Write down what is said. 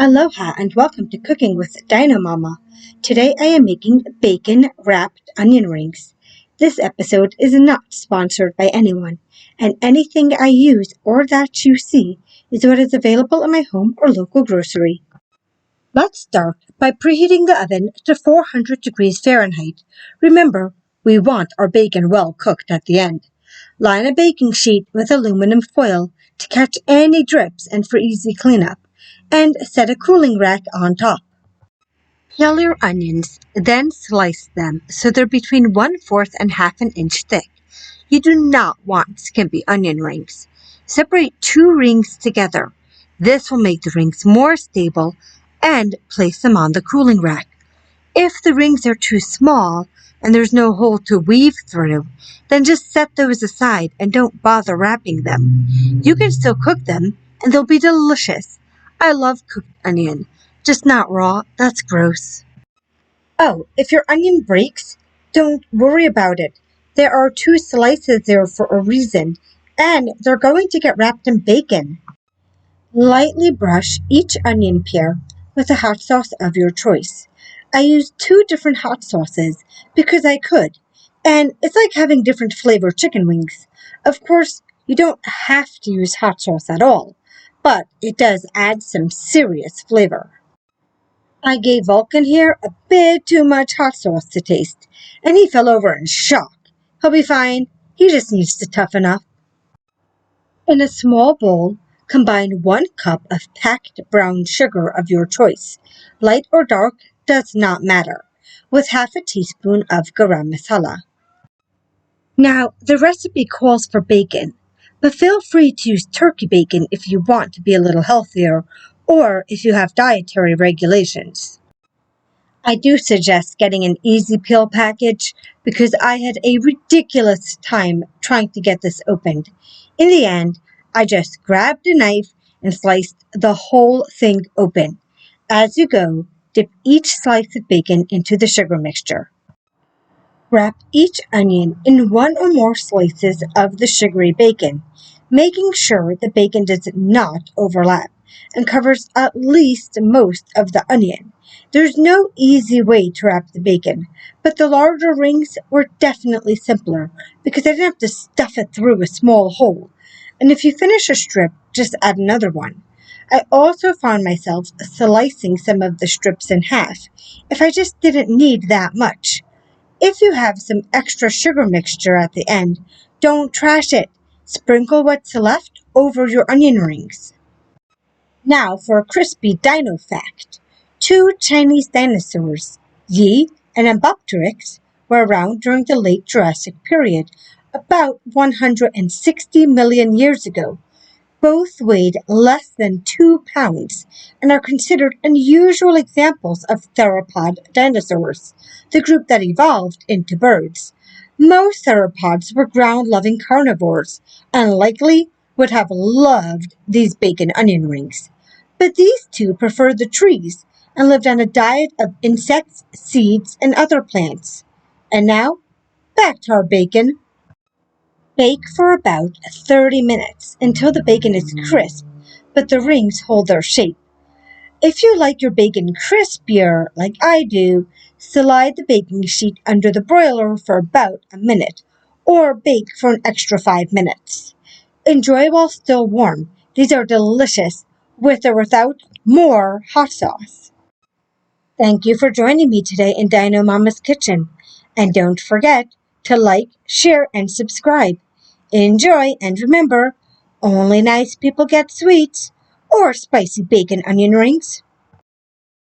Aloha and welcome to Cooking with Dino Mama. Today I am making bacon wrapped onion rings. This episode is not sponsored by anyone, and anything I use or that you see is what is available in my home or local grocery. Let's start by preheating the oven to 400 degrees Fahrenheit. Remember, we want our bacon well cooked at the end. Line a baking sheet with aluminum foil to catch any drips and for easy cleanup, and set a cooling rack on top. Peel your onions, then slice them so they're between 1/4 and half an inch thick. You do not want skimpy onion rings. Separate two rings together. This will make the rings more stable and place them on the cooling rack. If the rings are too small and there's no hole to weave through, then just set those aside and don't bother wrapping them. You can still cook them and they'll be delicious. I love cooked onion, just not raw, that's gross. Oh, if your onion breaks, don't worry about it. There are two slices there for a reason, and they're going to get wrapped in bacon. Lightly brush each onion pear with a hot sauce of your choice. I used 2 different hot sauces because I could, and it's like having different flavored chicken wings. Of course, you don't have to use hot sauce at all, but it does add some serious flavor. I gave Vulcan here a bit too much hot sauce to taste, and he fell over in shock. He'll be fine, he just needs to toughen up. In a small bowl, combine 1 cup of packed brown sugar of your choice. Light or dark does not matter, with half a teaspoon of garam masala. Now, the recipe calls for bacon, but feel free to use turkey bacon if you want to be a little healthier or if you have dietary regulations. I do suggest getting an easy peel package because I had a ridiculous time trying to get this opened. In the end, I just grabbed a knife and sliced the whole thing open. As you go, dip each slice of bacon into the sugar mixture. Wrap each onion in 1 or more slices of the sugary bacon, making sure the bacon does not overlap and covers at least most of the onion. There's no easy way to wrap the bacon, but the larger rings were definitely simpler because I didn't have to stuff it through a small hole. And if you finish a strip, just add another one. I also found myself slicing some of the strips in half if I just didn't need that much. If you have some extra sugar mixture at the end, don't trash it. Sprinkle what's left over your onion rings. Now for a crispy dino fact. 2 Chinese dinosaurs, Yi and Embopteryx, were around during the late Jurassic period, about 160 million years ago. Both weighed less than 2 pounds and are considered unusual examples of theropod dinosaurs, the group that evolved into birds. Most theropods were ground-loving carnivores and likely would have loved these bacon onion rings. But these two preferred the trees and lived on a diet of insects, seeds, and other plants. And now, back to our bacon. Bake for about 30 minutes until the bacon is crisp, but the rings hold their shape. If you like your bacon crispier, like I do, slide the baking sheet under the broiler for about a minute, or bake for an extra 5 minutes. Enjoy while still warm. These are delicious, with or without more hot sauce. Thank you for joining me today in Dino Mama's kitchen. And don't forget to like, share, and subscribe. Enjoy, and remember, only nice people get sweets or spicy bacon onion rings.